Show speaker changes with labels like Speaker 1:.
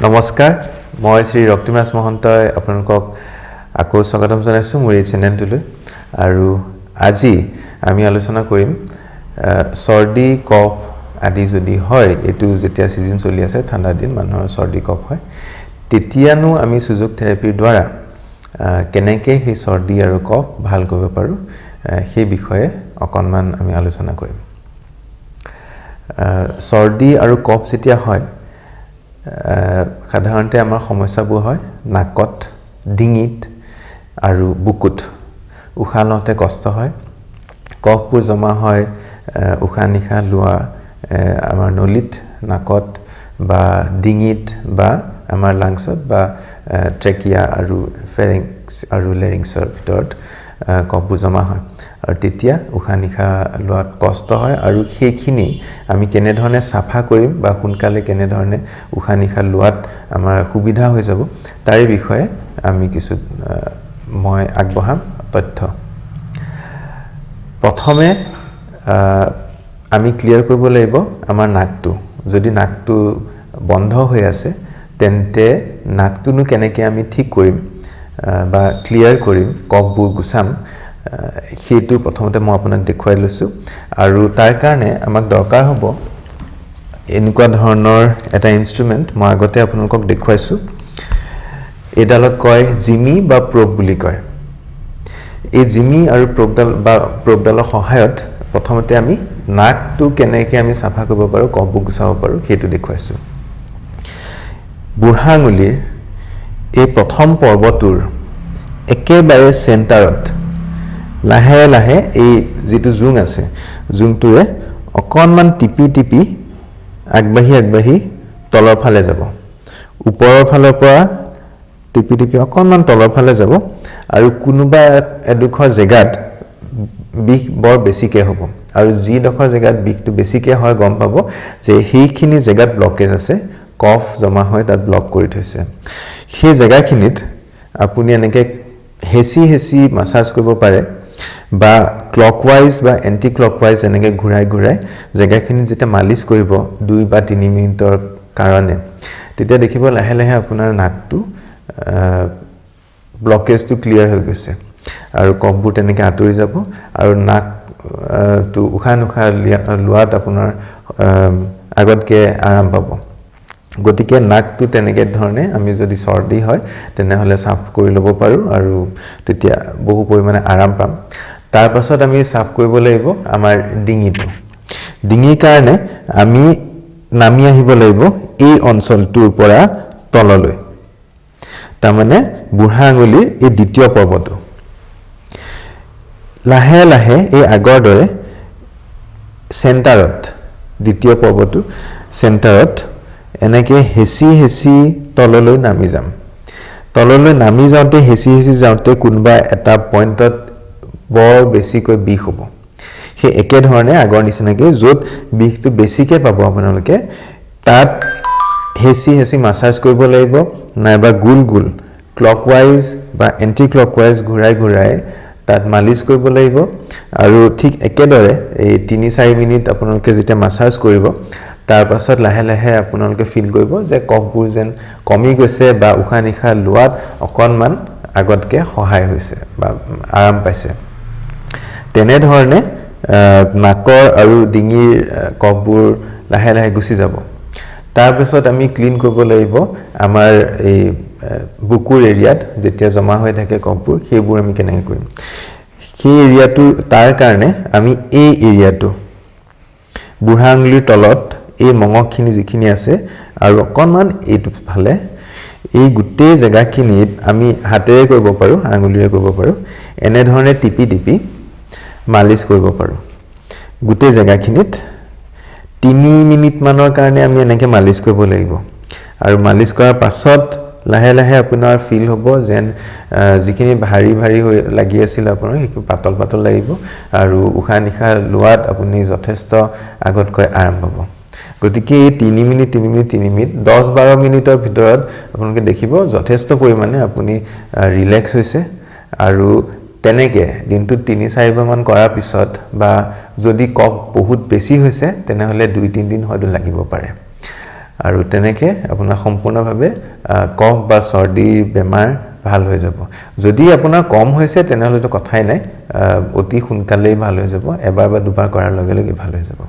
Speaker 1: নমস্কাৰ মই শ্ৰী ৰক্তিমাস মহন্তই আপোনালোকক আকৌ স্বাগতম জনাইছোঁ মোৰ এই চেনেলটোলৈ আৰু আজি আমি আলোচনা কৰিম সৰ্দি কফ আদি যদি হয় এটো যেতিয়া সিজন চলি আছে ঠাণ্ডা দিন মানুহৰ সৰ্দি কফ হয় তেতিয়ানো আমি সুযোগ থেৰাপিৰ দ্বাৰা কেনেকৈ সেই সৰ্দি আৰু কফ ভাল কৰিব পাৰো সেই বিষয়ে অকনমান আমি আলোচনা কৰিম সৰ্দি আৰু কফ যেতিয়া হয় সাধাৰণতে আমাৰ সমস্যাবোৰ হয় নাকত ডিঙিত আৰু বুকুত উশাহ লওঁতে কষ্ট হয় কফবোৰ জমা হয় উশাহ নিশাহ লোৱা আমাৰ নলীত নাকত বা ডিঙিত বা আমাৰ লাংছত বা ট্ৰেকিয়া আৰু ফেৰিংক্স আৰু লেৰিংছৰ ভিতৰত কফবোৰ জমা হয় আৰু তেতিয়া উশাহ নিশাহ লোৱাত কষ্ট হয় আৰু সেইখিনি আমি কেনে ধৰণে সাফা কৰিম বা সোনকালে কেনে ধৰণে উশাহ নিশাহ লোৱাত আমাৰ সুবিধা হৈ যাব তাৰ বিষয়ে আমি কিছু মই আগবঢ়াম তথ্য প্ৰথমে আমি ক্লিয়াৰ কৰিব লাগিব আমাৰ নাকটো যদি নাকটো বন্ধ হৈ আছে তেন্তে নাকটোনো কেনেকৈ আমি ঠিক কৰিম বা ক্লিয়াৰ কৰিম কফবোৰ গুছাম সেইটো প্ৰথমতে মই আপোনাক দেখুৱাই লৈছো আৰু তাৰ কাৰণে আমাক দৰকাৰ হ'ব এনেকুৱা ধৰণৰ এটা ইনস্ট্ৰুমেন্ট মই আগতে আপোনালোকক দেখুৱাইছো এডালক কয় জিমি বা প্ৰব বুলি কয় এই জিমি আৰু প্ৰবডালৰ সহায়ত প্ৰথমতে আমি নাকটো কেনেকৈ আমি সাফা কৰিব পাৰো কফবোৰ গুছাব পাৰো সেইটো দেখুৱাইছো বুঢ়া আঙুলিৰ এই প্ৰথম পৰ্বটোৰ একেবাৰে চেণ্টাৰত লাহে লাহে এই যেটো জুং আছে জুংটোৰে অকনমান টিপি আগবাঢ়ি তলৰ ফালে যাব ওপৰৰ ফালৰ পৰা টিপি অকনমান তলৰ ফালে যাব আৰু কোনোবা এডোখৰ জেগাত বিষ বৰ বেছিকে হ'ব আৰু যি ডোখৰ জেগাত বিষটো বেছিকে হয় গম পাব যে সেইখিনি জেগাত ব্লকেজ আছে কফ জমা হয় তাত ব্লক কৰি থৈছে সেই জেগাখিনিত আপুনি এনেকৈ হেচি মাসাজ কৰিব পাৰে বা ক্লকৱাইজ বা এন্টি ক্লকৱাইজ এনেকৈ ঘূৰাই জেগাখিনি যেতিয়া মালিশ কৰিব 2 বা 3 মিনিটৰ কাৰণে তেতিয়া দেখিব লাহে লাহে আপোনাৰ নাকটো ব্লকেজটো ক্লিয়াৰ হৈ গৈছে আৰু কফবোৰ তেনেকৈ আঁতৰি যাব আৰু নাক তো উশাহ লোৱাত আপোনাৰ আগতকে আৰাম পাব গতিকে নাকটো তেনেকৈ ধৰণে আমি যদি সৰ্দি হয় তেনেহলে সাফ কৰি ল'ব পাৰো আৰু তেতিয়া বহু পৰিমাণে আৰাম পাম তাৰ পাছত আমি সাফ কৰিব লাগিব আমাৰ ডিঙিৰ কাৰণে আমি নামি আহিব লাগিব এই অঞ্চলটোৰ পৰা তললৈ তাৰমানে বুঢ়া আঙুলিৰ এই দ্বিতীয় পৰ্বটো লাহে লাহে এই আগৰ দৰে চেণ্টাৰত দ্বিতীয় পৰ্বটো চেণ্টাৰত এনেকৈ হেচি তললৈ নামি যাওঁতে হেচি যাওঁতে কোনোবা এটা পইণ্টত বৰ বেছিকৈ বিষ হ'ব সেই একে ধৰণে আগৰ নিচিনাকৈ য'ত বিষটো বেছিকৈ পাব আপোনালোকে তাত হেচি মাসাজ কৰিব লাগিব নাইবা গুল ক্লকৱাইজ বা এন্টি ক্লকৱাইজ ঘূৰাই তাত মালিশ কৰিব লাগিব আৰু ঠিক একেদৰে এই 3-4 মিনিট আপোনালোকে যেতিয়া মাসাজ কৰিব তাৰ পাছত লাহে লাহে আপোনালোকে ফিল কৰিব যে কফবোৰ যেন কমি গৈছে বা উশাহ নিশাহ লোৱাত অকনমান আগতকে সহায় হৈছে বা আৰাম পাইছে তেনে ধৰণে নাকৰ আৰু ডিঙিৰ কফবোৰ লাহে লাহে গুছি যাব তাৰ পাছত আমি ক্লিন কৰিব লাগিব আমাৰ এই বুকুৰ এৰিয়াত যেতিয়া জমা হৈ থাকে কফবোৰ সেইবোৰ আমি কেনেকৈ কৰিম সেই এৰিয়াটো তাৰ কাৰণে আমি এই এৰিয়াটো বুঢ়া আঙুলিৰ তলত এই মঙহখিনি যিখিনি আছে আৰু অকনমান এইটো ফালে এই গোটেই জেগাখিনিত আমি হাতেৰে কৰিব পাৰো আঙুলিৰে কৰিব পাৰো এনে ধৰণে টিপি মালিশ কৰিব পাৰো গোটেই জেগাখিনিত 3 মিনিট মানৰ কাৰণে আমি এনেকৈ মালিশ কৰিব লাগিব আৰু মালিশ কৰাৰ পাছত লাহে লাহে আপোনাৰ ফিল হ'ব যেন যিখিনি ভাৰী হৈ লাগি আছিল আপোনাৰ সেইটো পাতল লাগিব আৰু উশাহ নিশাহ লোৱাত আপুনি যথেষ্ট আগতকৈ আৰাম পাব গতিকে এই 3 মিনিট 10-12 মিনিটৰ ভিতৰত আপোনালোকে দেখিব যথেষ্ট পৰিমাণে আপুনি ৰিলেক্স হৈছে আৰু তেনেকৈ দিনটো 3-4 বাৰ মান কৰাৰ পিছত বা যদি কফ বহুত বেছি হৈছে তেনেহলে 2-3 দিন হয়তো লাগিব পাৰে আৰু তেনেকৈ আপোনাৰ সম্পূৰ্ণভাৱে কফ বা চৰ্দি বেমাৰ ভাল হৈ যাব যদি আপোনাৰ কম হৈছে তেনেহ'লে তো কথাই নাই অতি সোনকালেই ভাল হৈ যাব এবাৰ বা দুবাৰ কৰাৰ লগে লগে ভাল হৈ যাব